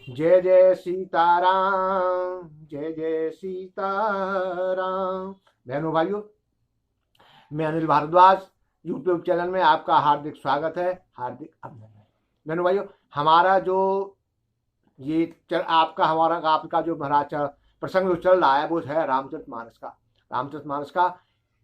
जय जय सीताराम, जय जय सीताराम। बहनों भाइयों, मैं अनिल भारद्वाज, यूट्यूब चैनल में आपका हार्दिक स्वागत है, हार्दिक अभिनंदन। बहनों भाइयों, हमारा जो ये आपका जो महाराज प्रसंग जो चल रहा है वो है रामचरितमानस का। रामचरितमानस का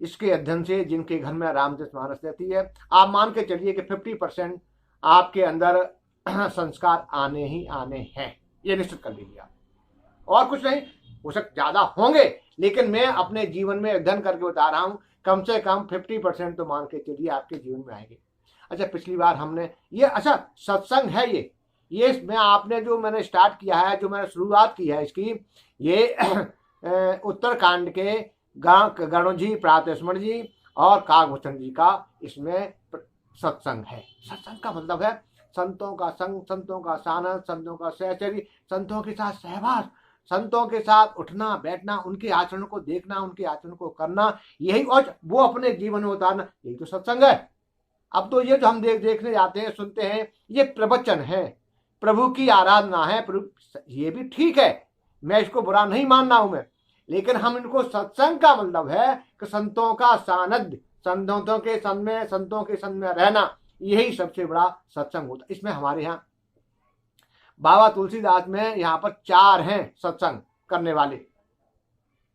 इसके अध्ययन से जिनके घर में रामचरितमानस रहती है, आप मान के चलिए कि 50% आपके अंदर संस्कार आने ही आने हैं, ये निश्चित कर लीजिए आप। और कुछ नहीं, हो सकता ज्यादा होंगे, लेकिन मैं अपने जीवन में अध्ययन करके बता रहा हूं, कम से कम 50% तो मान के चलिए आपके जीवन में आएंगे। अच्छा, पिछली बार हमने ये अच्छा सत्संग है ये मैं आपने जो मैंने स्टार्ट किया है, जो मैंने शुरुआत की है इसकी, ये उत्तरकांड के गणों जी, प्रातस्मरण जी और काकभूषण जी का इसमें सत्संग है। सत्संग का मतलब है संतों का संग, संतों का सानंद, संतों का सहचर्य, संतों के साथ सहवास, संतों के साथ उठना बैठना, उनके आचरण को देखना, उनके आचरण को करना, यही, और वो अपने जीवन में उतारना, यही तो सत्संग है। अब तो ये जो हम देखने जाते हैं, सुनते हैं, ये प्रवचन है, प्रभु की आराधना है, प्रभु, ये भी ठीक है, मैं इसको बुरा नहीं मान रहा हूं मैं, लेकिन हम इनको सत्संग का मतलब है कि संतों का सानिध्य, संतों के संग में रहना, यही सबसे बड़ा सत्संग होता है। इसमें हमारे यहाँ बाबा तुलसीदास में यहाँ पर 4 हैं सत्संग करने वाले।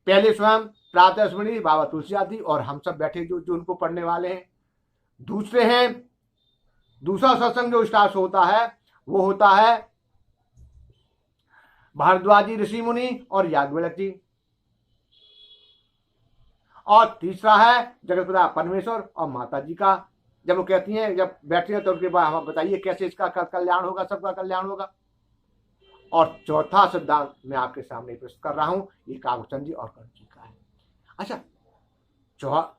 पहले स्वयं प्रातस्मरणी बाबा तुलसीदास जी और हम सब बैठे जो उनको पढ़ने वाले हैं। दूसरे हैं, दूसरा सत्संग जो स्टार्ट होता है वो होता है भारद्वाजी ऋषि मुनि और याज्ञवल्क्य जी। और तीसरा है जगतपिता परमेश्वर और माता जी का। जब वो कहती हैं, जब बैठती हैं तो उनके बाद हम बताइए कैसे इसका कल्याण होगा, सबका कल्याण होगा। और चौथा सिद्धांत मैं आपके सामने प्रस्तुत कर रहा हूं, ये काकभूषण जी और कर्ण जी का है। अच्छा,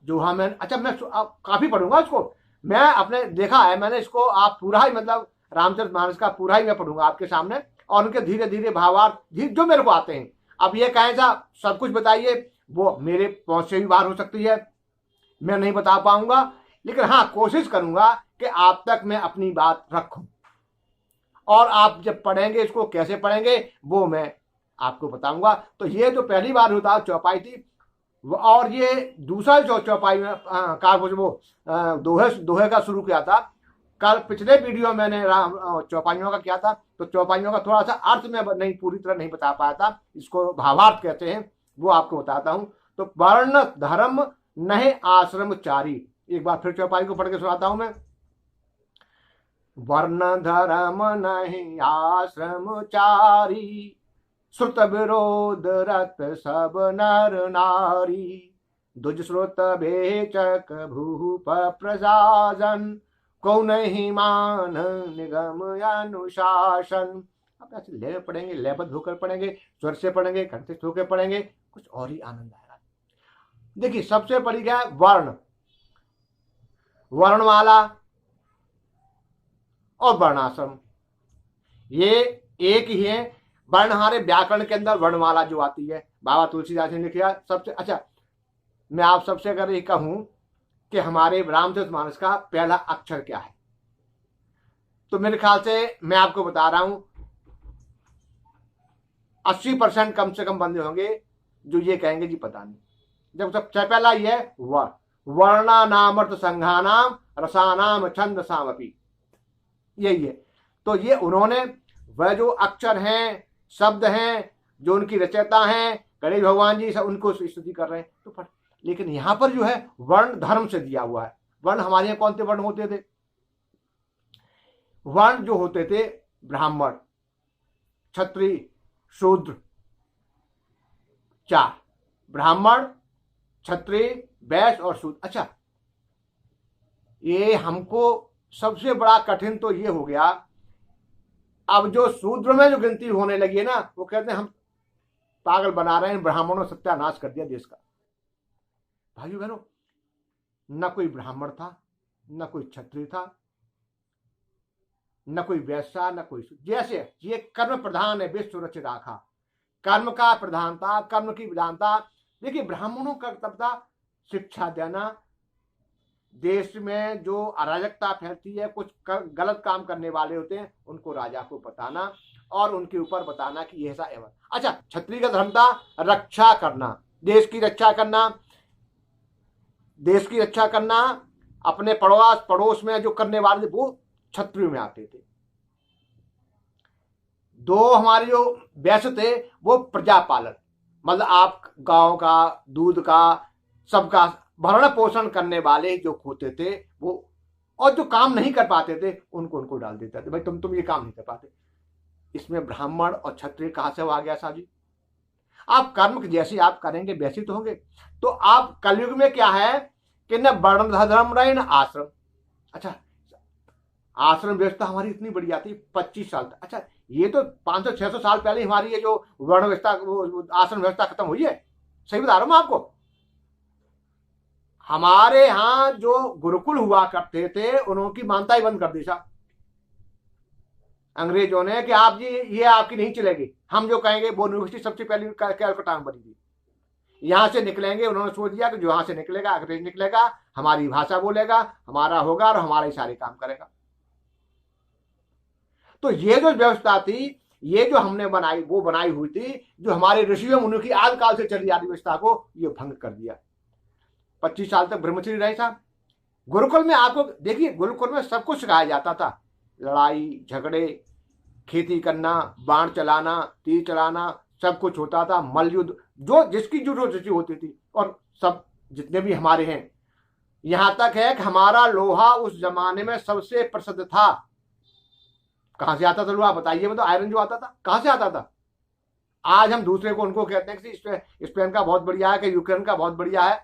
जो हाँ मैं काफी पढ़ूंगा इसको, मैं अपने देखा है मैंने इसको, आप पूरा ही मतलब रामचरितमानस का पूरा ही मैं पढ़ूंगा आपके सामने, और उनके धीरे धीरे भावार्थ जो मेरे को आते हैं। अब ये कहें सा सब कुछ बताइए, वो मेरे पहुंच से भी बाहर हो सकती है, मैं नहीं बता पाऊंगा, लेकिन हाँ कोशिश करूंगा कि आप तक मैं अपनी बात रखूं। और आप जब पढ़ेंगे इसको कैसे पढ़ेंगे वो मैं आपको बताऊंगा। तो ये जो पहली बार होता चौपाई थी, और ये दूसरा जो चौपाई में वो दोहे का शुरू किया था। कल पिछले वीडियो मैंने चौपाइयों का किया था, तो चौपाइयों का थोड़ा सा अर्थ में नहीं पूरी तरह नहीं बता पाया था, इसको भावार्थ कहते हैं, वो आपको बताता हूं। तो वर्ण धर्म नहीं आश्रम चारी, एक बार फिर चौपाई को पढ़ के सुनाता हूं मैं। वर्ण धर्म नहीं आश्रम चारी, श्रुत विरोध रत सब नर नारी, दुज श्रुत भेचक भूप प्रशासन, को नहीं मान निगम अनुशासन। अब ऐसे ले पढ़ेंगे, लयबद्ध होकर पढ़ेंगे, स्वर से पढ़ेंगे, कंठस्थ होकर पढ़ेंगे, कुछ और ही आनंद आएगा। देखिए सबसे पड़ी क्या है, वर्ण, वर्णमाला और वर्णाश्रम, ये एक ही है। वर्ण हमारे व्याकरण के अंदर वर्णमाला जो आती है, बाबा तुलसीदास ने लिखा सबसे। अच्छा, मैं आप सबसे अगर ये कहूं कि हमारे रामचरितमानस का पहला अक्षर क्या है, तो मेरे ख्याल से मैं आपको बता रहा हूं 80% कम से कम बंदे होंगे जो ये कहेंगे जी पता नहीं। जब सबसे पहला ये है वर्णा नामर्थ संघानाम रसानाम छंद सामपी, यही है। तो ये उन्होंने वह जो अक्षर हैं, शब्द हैं, जो उनकी रचयिता हैं गणेश भगवान जी, सब उनको स्तुति कर रहे हैं, तो पढ़। लेकिन यहां पर जो है वर्ण धर्म से दिया हुआ है। वर्ण हमारे यहां कौन से वर्ण होते थे? वर्ण जो होते थे ब्राह्मण, क्षत्रिय, शूद्र, 4, ब्राह्मण, क्षत्रिय, वैश्य और शूद्र। अच्छा, ये हमको सबसे बड़ा कठिन तो ये हो गया, अब जो शूद्र में जो गिनती होने लगी है ना, वो कहते हैं हम पागल बना रहे हैं, ब्राह्मणों सत्यानाश कर दिया देश का। भाइयों बहनों, न कोई ब्राह्मण था, न कोई क्षत्रिय था, न कोई वैश्य, न कोई, जैसे ये कर्म प्रधान है, विश्व रच राखा, कर्म का प्रधानता, कर्म की विधानता। देखिए ब्राह्मणों का कर्तव्य था शिक्षा देना, देश में जो अराजकता फैलती है, कुछ गलत काम करने वाले होते हैं उनको राजा को बताना, और उनके ऊपर बताना कि ऐसा एवं। अच्छा, क्षत्रिय का धर्म था रक्षा करना, देश की रक्षा करना, देश की रक्षा करना, अपने पड़ोस में जो करने वाले वो क्षत्रिय में आते थे। दो हमारे जो वैश्य थे वो प्रजा पालन, मतलब आप गांव का, दूध का, सबका भरण पोषण करने वाले जो होते थे वो, और जो काम नहीं कर पाते थे उनको डाल देते थे, भाई तुम ये काम नहीं कर पाते। इसमें ब्राह्मण और क्षत्रिय कहां से आ गया साहब जी? आप कर्म जैसे आप करेंगे वैसे तो होंगे। तो आप कलयुग में क्या है कि न वर्ण धर्म रहे न आश्रम। अच्छा, आश्रम व्यवस्था हमारी इतनी बढ़िया थी 25 साल तक। अच्छा, ये तो 500-600 साल पहले हमारी ये जो वर्ण व्यवस्था, आश्रम व्यवस्था खत्म हुई है। सही बता रहा हूं मैं आपको। हमारे यहां जो गुरुकुल हुआ करते थे उनकी मानता ही बंद कर दी साहब अंग्रेजों ने, कि आप जी ये आपकी नहीं चलेगी, हम जो कहेंगे। वो यूनिवर्सिटी सबसे पहले कैलकाटा में बनी थी। यहां से निकलेंगे, उन्होंने सोच दिया कि जो यहां से निकलेगा, अंग्रेज निकलेगा, हमारी भाषा बोलेगा, हमारा होगा और हमारे सारे काम करेगा। तो ये जो व्यवस्था थी, ये जो हमने बनाई, वो बनाई हुई थी जो हमारे ऋषियों मुनियों की आदि काल से चली आ रही व्यवस्था को ये भंग कर दिया। 25 साल तक ब्रह्मचर्य रहे साहब। गुरुकुल में आपको देखिए, गुरुकुल में सब कुछ सिखाया जाता था, लड़ाई झगड़े, खेती करना, बाण चलाना, तीर चलाना, सब कुछ होता था। मल्लयुद्ध, जो जिसकी जो रुचि होती थी, और सब जितने भी हमारे हैं। यहां तक है कि हमारा लोहा उस जमाने में सबसे प्रसिद्ध था। कहां से आता था लोहा बताइए? मतलब आयरन जो आता था कहां से आता था? आज हम दूसरे को उनको कहते हैं कि स्पेन का बहुत बढ़िया है, कि यूक्रेन का बहुत बढ़िया है।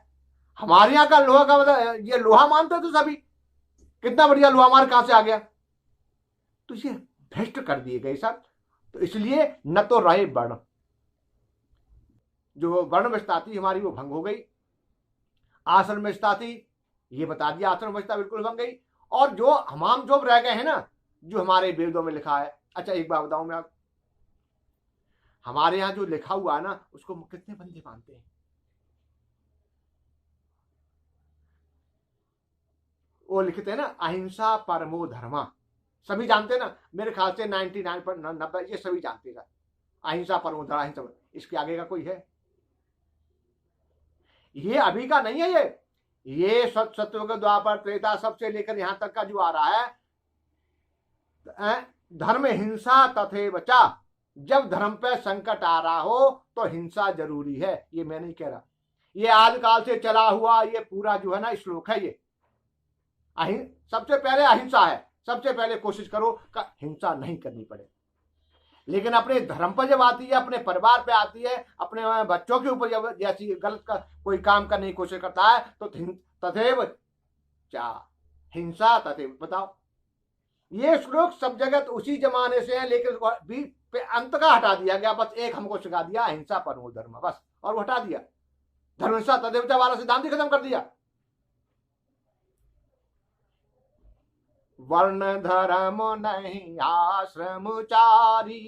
हमारे यहाँ का लोहा का मतलब ये लोहा मानते थे सभी, कितना बढ़िया लोहा हमारे कहां से आ गया? तो ये भ्रष्ट कर दिए गए सब। तो इसलिए न तो रहे वर्ण, जो वर्ण व्यवस्था थी हमारी वो भंग हो गई। आश्रम व्यवस्था थी, ये बता दिया, आश्रम व्यवस्था बिल्कुल भंग गई। और जो हमाम जो रह गए हैं ना, जो हमारे वेदों में लिखा है। अच्छा, एक बात बताऊं मैं आप, हमारे यहां जो लिखा हुआ है ना, उसको कितने बंदे मानते हैं? वो लिखते हैं ना, अहिंसा परमो धर्मा। सभी जानते हैं ना, मेरे ख्याल से 99.90 ये सभी जानते हैं। अहिंसा परमो धर्म, अहिंसा। इसके आगे का कोई है? ये अभी का नहीं है। ये सत्युग द्वापर त्रेता सबसे लेकर यहां तक का जो आ रहा है, धर्म हिंसा तथैव च। जब धर्म पे संकट आ रहा हो तो हिंसा जरूरी है। ये मैं नहीं कह रहा, ये आदिकाल से चला हुआ ये पूरा जो है ना श्लोक है। ये सबसे पहले अहिंसा है। सबसे पहले कोशिश करो कि हिंसा नहीं करनी पड़े। लेकिन अपने धर्म पर जब आती है, अपने परिवार पे आती है, अपने बच्चों के ऊपर जब जैसी गलत का कोई काम करने की कोशिश करता है तो तथैव च, हिंसा तथैव। बताओ, ये श्लोक सब जगह तो उसी जमाने से है, लेकिन अंत का हटा दिया गया। बस एक हमको सिखा दिया, अहिंसा परमो धर्म, बस, और वो हटा दिया। धर्म हिंसा तथैव च वाला सिद्धांत ही खत्म कर दिया। वर्ण धर्म नहीं आश्रमचारी,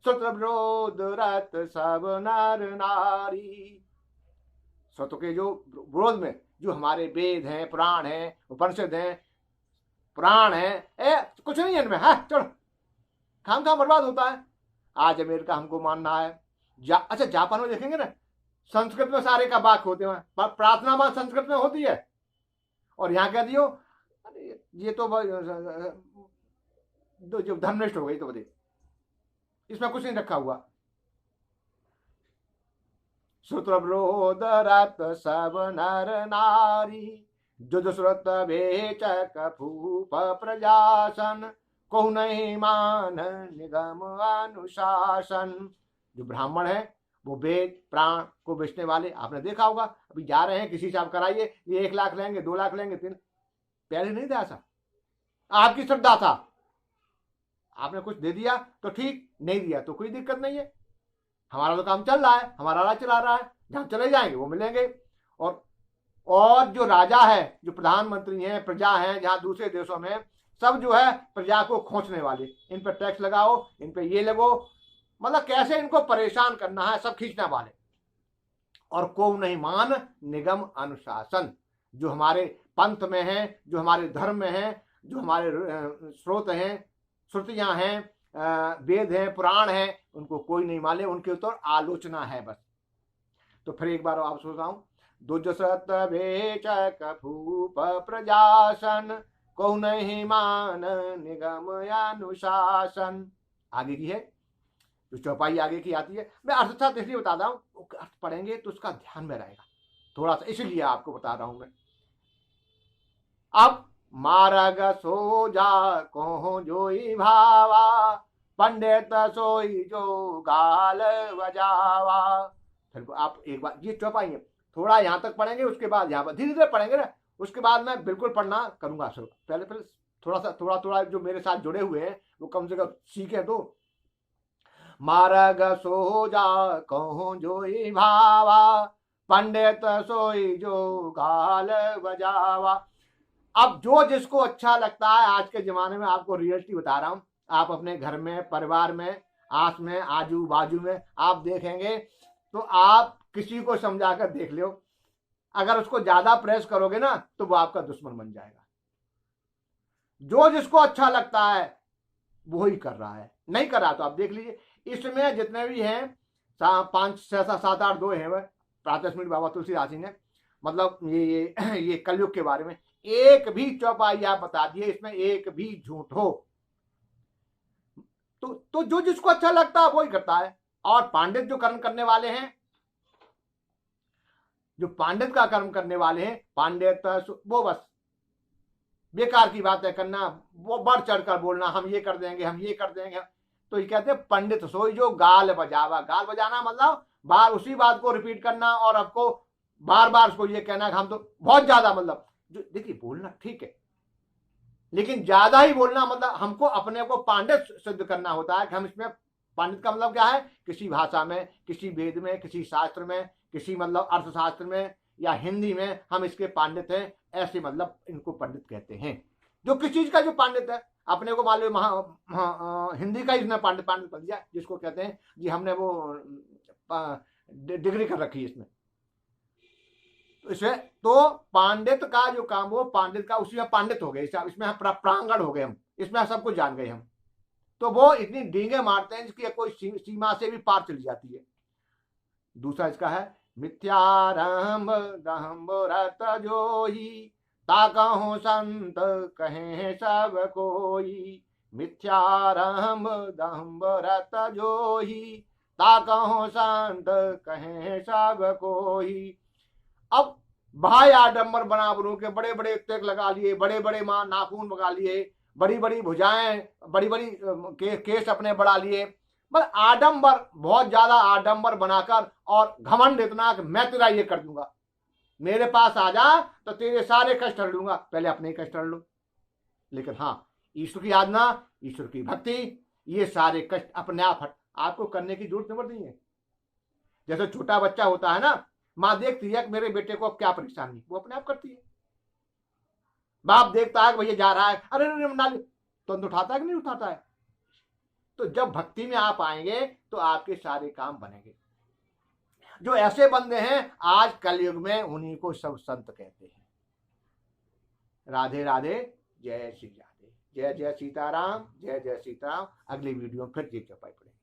सूत्र विरोध रत सब नर नारी। स्वतः के जो विरोध में जो हमारे वेद हैं, पुराण हैं, उपनिषद हैं, प्राण है, कुछ नहीं है इनमें है। चलो, खाम खाम बर्बाद होता है। आज अमेरिका हमको मानना है। अच्छा, जापान में देखेंगे ना, संस्कृत में सारे का वाक्य होते हैं, प्रार्थना में संस्कृत में होती है। और यहाँ कह दियो ये तो जो धर्मनिष्ठ हो गई, तो बताइए इसमें कुछ नहीं रखा हुआ। सूत्र विरोध रत सब नर नारी, जुद श्रुत भेचक फूप प्रजासन, को नहीं मान निगम अनुशासन। जो ब्राह्मण है वो वेद प्राण को बेचने वाले, आपने देखा होगा। अभी जा रहे हैं, किसी से आप कराइए, ये 1 लाख लेंगे, 2 लाख लेंगे, 3। पहले नहीं था ऐसा, आपकी श्रद्धा था, आपने कुछ दे दिया तो ठीक, नहीं दिया तो कोई दिक्कत नहीं है। हमारा तो काम चल रहा है, हमारा राज चला रहा है, जहां चले जाएंगे वो मिलेंगे। और जो राजा है, जो प्रधानमंत्री हैं, प्रजा हैं, जहां दूसरे देशों में सब जो है प्रजा को खोचने वाले, इन पर टैक्स लगाओ, इन पर ये लगो, मतलब कैसे इनको परेशान करना है, सब खींचने वाले। और को नहीं मान निगम अनुशासन, जो हमारे पंथ में है, जो हमारे धर्म में है, जो हमारे स्रोत हैं, श्रुतियां हैं, वेद हैं, पुराण हैं, उनको कोई नहीं माने, उनके ऊपर आलोचना है बस। तो फिर एक बार आप सोच रहा हूं, दुजसत वेचक भूप प्रजासन, को नहीं मान निगम अनुशासन। आगे की है जो चौपाई आगे की आती है, मैं अर्थशास्त्र इसलिए बता रहा हूं, अर्थ पढ़ेंगे तो उसका ध्यान में रहेगा थोड़ा सा, इसलिए आपको बता रहा हूं मैं। अब मारग सो जा को जोई भावा, पंडित सोई जो गाल बजावा। फिर आप एक बार ये चौपाई है, थोड़ा यहां तक पढ़ेंगे, उसके बाद यहां पर धीरे धीरे पढ़ेंगे ना, उसके बाद मैं बिल्कुल पढ़ना करूंगा शुरू। पहले पहले थोड़ा थोड़ा जो मेरे साथ जुड़े हुए हैं वो कम से कम सीखे। तो मारग सो जा कहो जोई भावा, पंडित सोई जो गाल बजावा। अब जो जिसको अच्छा लगता है, आज के जमाने में आपको रियलिटी बता रहा हूं, आप अपने घर में, परिवार में, आस में, आजू बाजू में आप देखेंगे तो आप किसी को समझा कर देख लो, अगर उसको ज्यादा प्रेस करोगे ना तो वो आपका दुश्मन बन जाएगा। जो जिसको अच्छा लगता है वो ही कर रहा है, नहीं कर रहा तो आप देख लीजिए। इसमें जितने भी हैं 5 6 7 8 2 हैं, वह प्रातः स्मृति बाबा तुलसीदास जी ने, मतलब ये कलयुग के बारे में एक भी चौपाई आप बता दिए, इसमें एक भी झूठ हो तो जो जिसको अच्छा लगता है वो ही करता है। और पांडित जो कर्म करने वाले हैं, जो पांडित का कर्म करने वाले हैं, पांडित वो बस बेकार की बातें करना, वो बढ़ चढ़कर बोलना, हम ये कर देंगे, हम ये कर देंगे। तो ये कहते हैं पंडित सोई जो गाल बजावा। गाल बजाना मतलब बार उसी बात को रिपीट करना और आपको बार बार उसको ये कहना कि हम तो बहुत ज्यादा, मतलब जो देखिए बोलना ठीक है, लेकिन ज्यादा ही बोलना मतलब हमको अपने को पांडित सिद्ध करना होता है कि हम इसमें, पांडित का मतलब क्या है, किसी भाषा में, किसी वेद में, किसी शास्त्र में, किसी मतलब अर्थशास्त्र में या हिंदी में हम इसके पांडित हैं, ऐसे मतलब इनको पंडित कहते हैं। जो किस चीज का जो पांडित है, अपने को मान लो हिंदी का इसने पांडित बन दिया, जिसको कहते हैं जी हमने वो डिग्री कर रखी है इसमें। इसमें तो पांडित का जो काम, वो पांडित का उसी में पांडित हो गए, इसमें हम प्रांगण हो गए, हम इसमें सब कुछ जान गए हम। तो वो इतनी डींगे मारते हैं जिसकी कोई सीमा से भी पार चली जाती है। दूसरा इसका है मिथ्यारंभ दहम्ब रत जोही, ताकहु संत कहे सब कोई। मिथ्यारंभ दहम्ब रत जोही, ताकहु संत कहे सब कोई। अब भाई आडंबर बना बनू के बड़े बड़े तिलक लगा लिए, बड़े बड़े मां नाखून लगा लिए, बड़ी बड़ी भुजाएं, बड़ी बड़ी केस अपने बढ़ा लिए, बस आडंबर, बहुत ज्यादा आडंबर बनाकर और घमंड इतना कि मैं तेरा ये कर दूंगा, मेरे पास आ जा तो तेरे सारे कष्ट हर लूंगा, पहले अपने ही कष्ट हर लो। लेकिन हाँ, ईश्वर की आराधना, ईश्वर की भक्ति, ये सारे कष्ट अपने आप आपको करने की जरूरत नहीं है। जैसे छोटा बच्चा होता है ना, मां देखती है कि मेरे बेटे को अब क्या परेशानी, वो अपने आप करती है। बाप देखता है कि भैया जा रहा है, अरे नाली तुरंत उठाता है कि नहीं उठाता है। तो जब भक्ति में आप आएंगे तो आपके सारे काम बनेंगे। जो ऐसे बंदे हैं आज कलयुग में, उन्हीं को सब संत कहते हैं। राधे राधे, जय श्री राधे, जय जय सीताराम, जय जय सीताराम। अगली वीडियो में फिर जी चौपाई पड़ेगी।